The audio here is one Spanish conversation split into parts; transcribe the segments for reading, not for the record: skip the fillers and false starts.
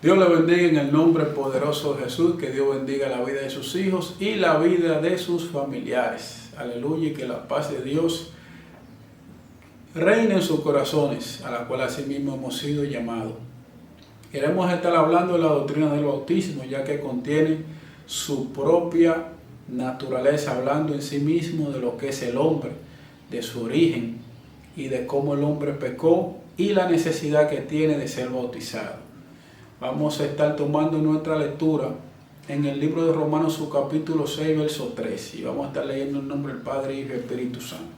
Dios le bendiga en el nombre poderoso de Jesús, que Dios bendiga la vida de sus hijos y la vida de sus familiares. Aleluya, y que la paz de Dios reine en sus corazones, a la cual asimismo hemos sido llamados. Queremos estar hablando de la doctrina del bautismo, ya que contiene su propia naturaleza, hablando en sí mismo de lo que es el hombre, de su origen y de cómo el hombre pecó y la necesidad que tiene de ser bautizado. Vamos a estar tomando nuestra lectura en el libro de Romanos, su capítulo 6, verso 3, y vamos a estar leyendo en nombre del Padre, Hijo y Espíritu Santo.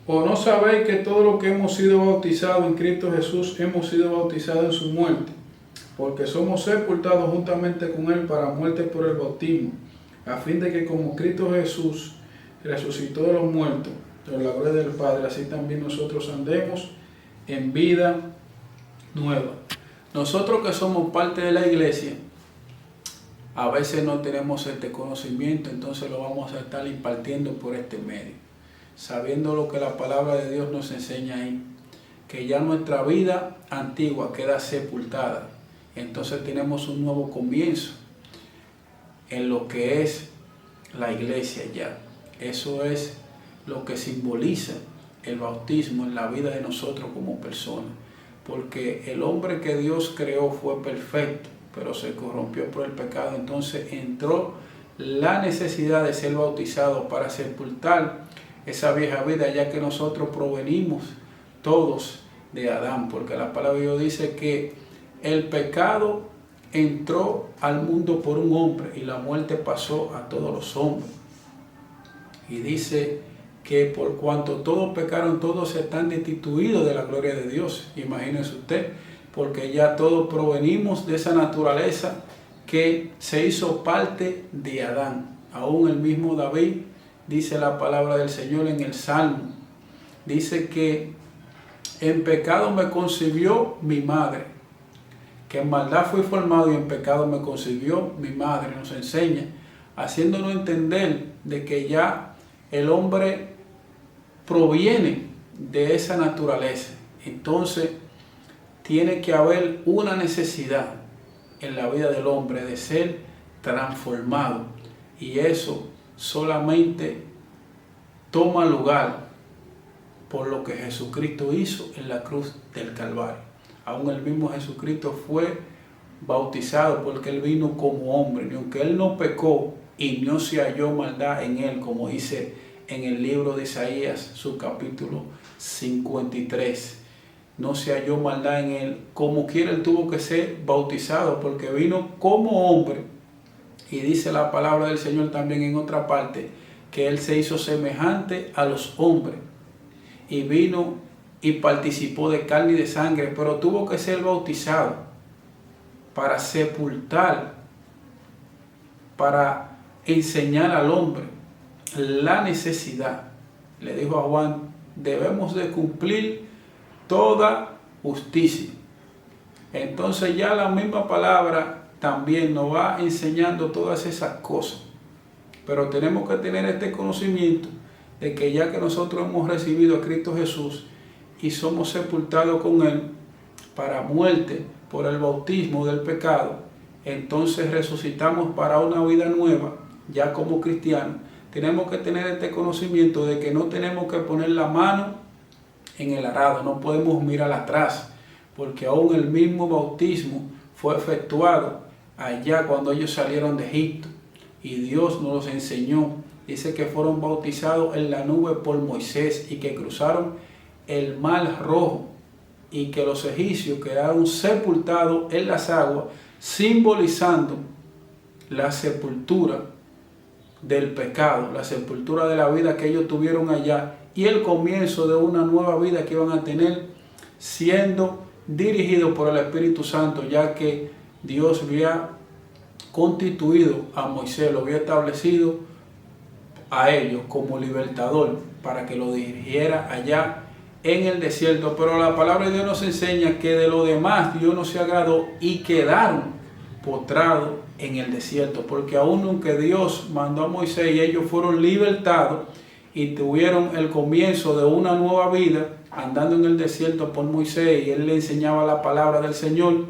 ¿O no sabéis que todos los que hemos sido bautizados en Cristo Jesús hemos sido bautizados en su muerte? Porque somos sepultados juntamente con Él para muerte por el bautismo, a fin de que como Cristo Jesús resucitó de los muertos por la gloria del Padre, así también nosotros andemos en vida nueva. Nosotros que somos parte de la iglesia, a veces no tenemos este conocimiento, entonces lo vamos a estar impartiendo por este medio, sabiendo lo que la palabra de Dios nos enseña ahí, que ya nuestra vida antigua queda sepultada, entonces tenemos un nuevo comienzo en lo que es la iglesia ya. Eso es lo que simboliza el bautismo en la vida de nosotros como personas, porque el hombre que Dios creó fue perfecto, pero se corrompió por el pecado, entonces entró la necesidad de ser bautizado para sepultar esa vieja vida, ya que nosotros provenimos todos de Adán, porque la palabra de Dios dice que el pecado entró al mundo por un hombre y la muerte pasó a todos los hombres. Y dice que por cuanto todos pecaron, todos están destituidos de la gloria de Dios. Imagínese usted, porque ya todos provenimos de esa naturaleza que se hizo parte de Adán. Aún el mismo David, dice la palabra del Señor en el Salmo, dice que en pecado me concibió mi madre, que en maldad fui formado y en pecado me concibió mi madre. Nos enseña, haciéndonos entender de que ya el hombre proviene de esa naturaleza. Entonces tiene que haber una necesidad en la vida del hombre de ser transformado, y eso solamente toma lugar por lo que Jesucristo hizo en la cruz del Calvario. Aún el mismo Jesucristo fue bautizado porque Él vino como hombre, y aunque Él no pecó y no se halló maldad en Él, como dice en el libro de Isaías, su capítulo 53, no se halló maldad en Él, como quiera Él tuvo que ser bautizado porque vino como hombre. Y dice la palabra del Señor también en otra parte, que Él se hizo semejante a los hombres y vino y participó de carne y de sangre, pero tuvo que ser bautizado para sepultar, para enseñar al hombre la necesidad. Le dijo a Juan, debemos de cumplir toda justicia. Entonces ya la misma palabra también nos va enseñando todas esas cosas, pero tenemos que tener este conocimiento de que ya que nosotros hemos recibido a Cristo Jesús y somos sepultados con Él para muerte por el bautismo del pecado, entonces resucitamos para una vida nueva. Ya como cristianos tenemos que tener este conocimiento de que no tenemos que poner la mano en el arado, no podemos mirar atrás, porque aún el mismo bautismo fue efectuado allá cuando ellos salieron de Egipto, y Dios nos los enseñó. Dice que fueron bautizados en la nube por Moisés y que cruzaron el mar rojo, y que los egipcios quedaron sepultados en las aguas, simbolizando la sepultura del pecado, la sepultura de la vida que ellos tuvieron allá y el comienzo de una nueva vida que iban a tener siendo dirigidos por el Espíritu Santo, ya que Dios había constituido a Moisés, lo había establecido a ellos como libertador para que lo dirigiera allá en el desierto. Pero la palabra de Dios nos enseña que de lo demás Dios no se agradó y quedaron postrados en el desierto, porque aún aunque Dios mandó a Moisés y ellos fueron libertados y tuvieron el comienzo de una nueva vida andando en el desierto por Moisés, y él le enseñaba la palabra del Señor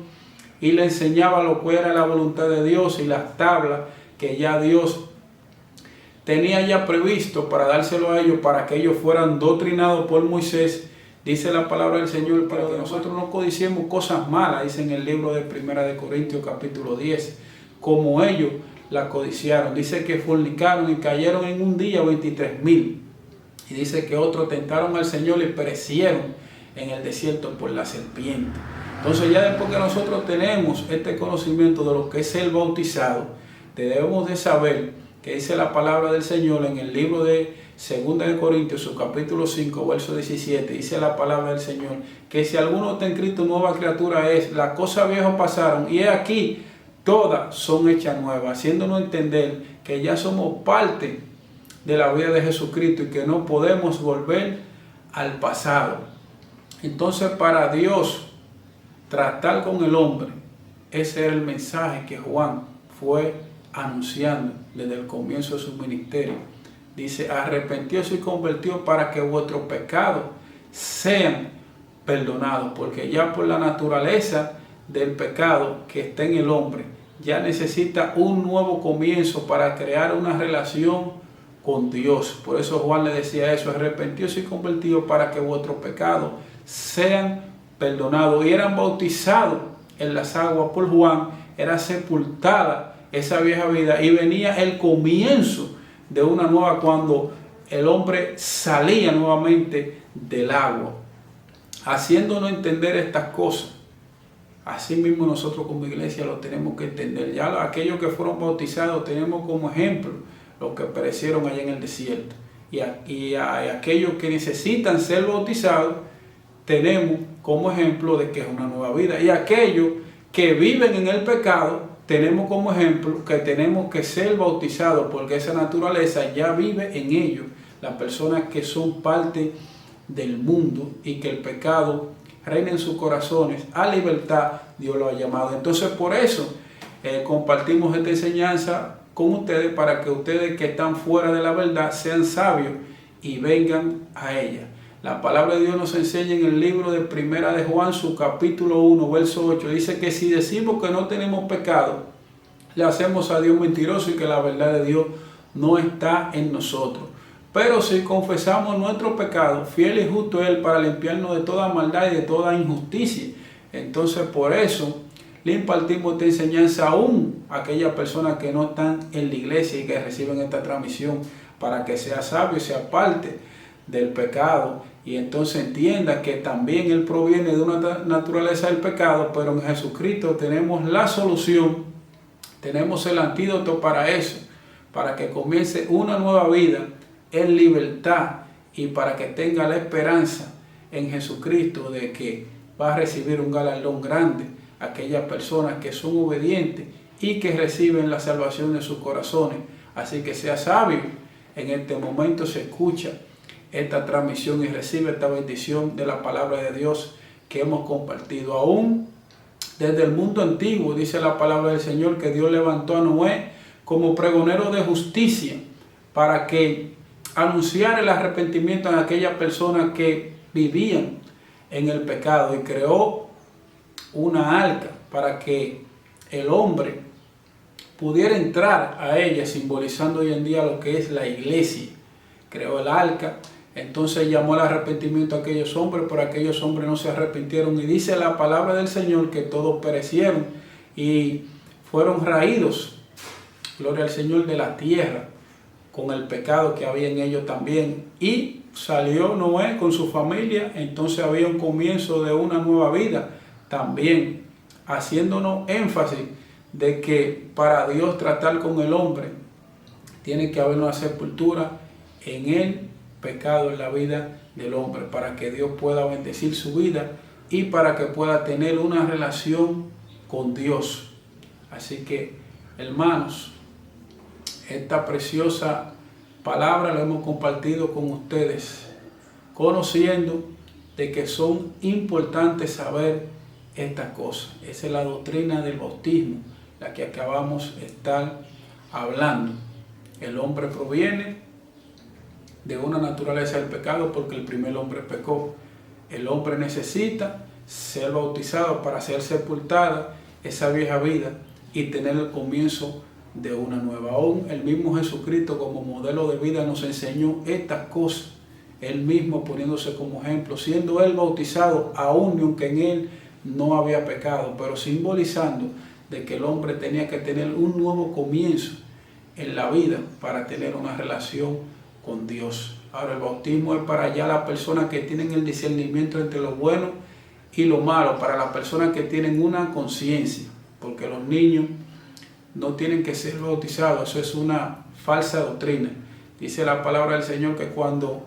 y le enseñaba lo que era la voluntad de Dios y las tablas que ya Dios tenía ya previsto para dárselo a ellos, para que ellos fueran doctrinados por Moisés. Dice la palabra del Señor, para que nosotros no codiciemos cosas malas, dice en el libro de Primera de Corintios capítulo 10, como ellos la codiciaron. Dice que fornicaron y cayeron en un día 23,000. Y dice que otros tentaron al Señor y perecieron en el desierto por la serpiente. Entonces ya después que nosotros tenemos este conocimiento de lo que es el bautizado, debemos de saber que dice la palabra del Señor en el libro de 2 de Corintios, su capítulo 5, verso 17, dice la palabra del Señor, que si alguno está en Cristo, nueva criatura es, las cosas viejas pasaron, y aquí todas son hechas nuevas, haciéndonos entender que ya somos parte de la vida de Jesucristo y que no podemos volver al pasado. Entonces, para Dios tratar con el hombre, ese era el mensaje que Juan fue anunciando desde el comienzo de su ministerio. Dice, arrepentíos y convertíos para que vuestros pecados sean perdonados, porque ya por la naturaleza del pecado que está en el hombre, ya necesita un nuevo comienzo para crear una relación con Dios. Por eso Juan le decía eso, arrepentíos y convertíos para que vuestros pecados sean perdonados. Y eran bautizados en las aguas por Juan, era sepultada esa vieja vida y venía el comienzo de una nueva, cuando el hombre salía nuevamente del agua, haciéndonos entender estas cosas. Así mismo nosotros como iglesia lo tenemos que entender. Ya aquellos que fueron bautizados tenemos como ejemplo los que perecieron allá en el desierto, y a aquellos que necesitan ser bautizados tenemos como ejemplo de que es una nueva vida, y aquellos que viven en el pecado tenemos como ejemplo que tenemos que ser bautizados, porque esa naturaleza ya vive en ellos, las personas que son parte del mundo y que el pecado reina en sus corazones. A libertad Dios lo ha llamado. Entonces por eso compartimos esta enseñanza con ustedes, para que ustedes que están fuera de la verdad sean sabios y vengan a ella. La palabra de Dios nos enseña en el libro de Primera de Juan, su capítulo 1, verso 8, dice que si decimos que no tenemos pecado, le hacemos a Dios mentiroso y que la verdad de Dios no está en nosotros. Pero si confesamos nuestros pecados, fiel y justo es Él para limpiarnos de toda maldad y de toda injusticia. Entonces por eso le impartimos esta enseñanza aún a aquellas personas que no están en la iglesia y que reciben esta transmisión, para que sea sabio y sea parte del pecado, y entonces entienda que también él proviene de una naturaleza del pecado, pero en Jesucristo tenemos la solución, tenemos el antídoto para eso, para que comience una nueva vida en libertad y para que tenga la esperanza en Jesucristo de que va a recibir un galardón grande aquellas personas que son obedientes y que reciben la salvación de sus corazones. Así que sea sabio, en este momento se escucha esta transmisión y recibe esta bendición de la palabra de Dios que hemos compartido. Aún desde el mundo antiguo dice la palabra del Señor que Dios levantó a Noé como pregonero de justicia, para que anunciara el arrepentimiento en aquellas personas que vivían en el pecado, y creó una arca para que el hombre pudiera entrar a ella, simbolizando hoy en día lo que es la iglesia. Creó el arca, entonces llamó al arrepentimiento a aquellos hombres, pero aquellos hombres no se arrepintieron, y dice la palabra del Señor que todos perecieron y fueron raídos, gloria al Señor, de la tierra, con el pecado que había en ellos también. Y salió Noé con su familia, entonces había un comienzo de una nueva vida también, haciéndonos énfasis de que para Dios tratar con el hombre tiene que haber una sepultura en el pecado en la vida del hombre, para que Dios pueda bendecir su vida y para que pueda tener una relación con Dios. Así que, hermanos, esta preciosa palabra la hemos compartido con ustedes, conociendo de que son importantes saber estas cosas. Esa es la doctrina del bautismo, la que acabamos de estar hablando. El hombre proviene de una naturaleza del pecado porque el primer hombre pecó. El hombre necesita ser bautizado para ser sepultada esa vieja vida y tener el comienzo de una nueva. Aún el mismo Jesucristo como modelo de vida nos enseñó estas cosas. Él mismo poniéndose como ejemplo, siendo él bautizado aún aunque en él no había pecado, pero simbolizando de que el hombre tenía que tener un nuevo comienzo en la vida para tener una relación con Dios. Ahora el bautismo es para ya las personas que tienen el discernimiento entre lo bueno y lo malo, para las personas que tienen una conciencia, porque los niños no tienen que ser bautizados, eso es una falsa doctrina. Dice la palabra del Señor que cuando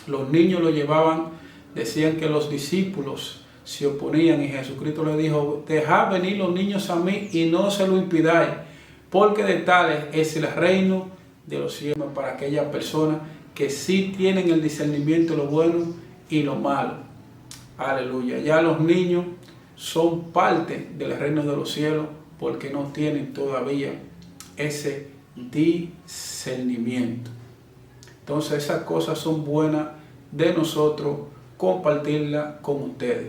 los niños lo llevaban, decían que los discípulos se oponían y Jesucristo les dijo: dejad venir los niños a mí y no se lo impidáis, porque de tales es el reino de los cielos, para aquellas personas que sí tienen el discernimiento de lo bueno y lo malo. Aleluya. Ya los niños son parte del reino de los cielos porque no tienen todavía ese discernimiento. Entonces esas cosas son buenas de nosotros compartirlas con ustedes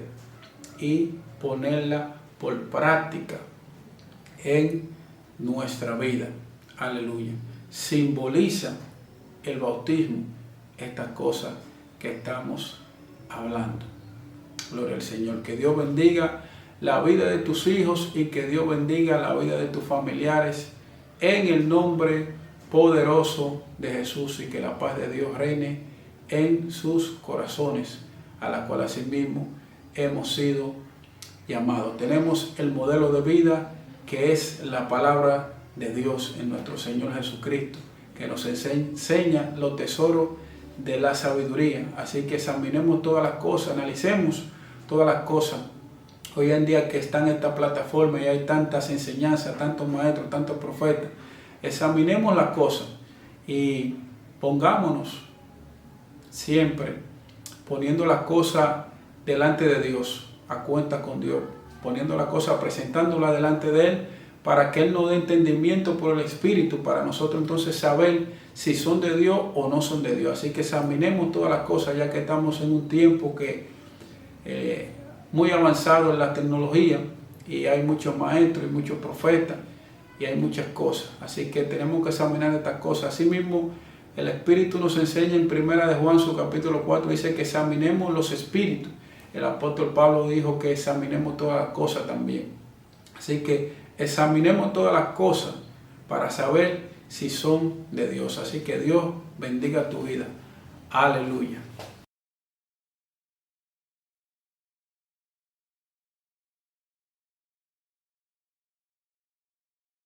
y ponerlas por práctica en nuestra vida. Aleluya. Simboliza el bautismo estas cosas que estamos hablando. Gloria al Señor. Que Dios bendiga la vida de tus hijos y que Dios bendiga la vida de tus familiares en el nombre poderoso de Jesús, y que la paz de Dios reine en sus corazones, a la cual asimismo hemos sido llamados. Tenemos el modelo de vida que es la palabra de Dios en nuestro Señor Jesucristo, que nos enseña los tesoros de la sabiduría. Así que examinemos todas las cosas, analicemos todas las cosas. Hoy en día que está en esta plataforma y hay tantas enseñanzas, tantos maestros, tantos profetas, examinemos las cosas y pongámonos siempre poniendo las cosas delante de Dios, a cuenta con Dios, poniendo las cosas, presentándolas delante de Él, para que Él nos dé entendimiento por el Espíritu, para nosotros entonces saber si son de Dios o no son de Dios. Así que examinemos todas las cosas, ya que estamos en un tiempo que muy avanzado en la tecnología, y hay muchos maestros y muchos profetas y hay muchas cosas. Así que tenemos que examinar estas cosas. Asimismo, el Espíritu nos enseña en 1 de Juan, su capítulo 4, dice que examinemos los espíritus. El apóstol Pablo dijo que examinemos todas las cosas también. Así que examinemos todas las cosas para saber si son de Dios. Así que Dios bendiga tu vida. Aleluya.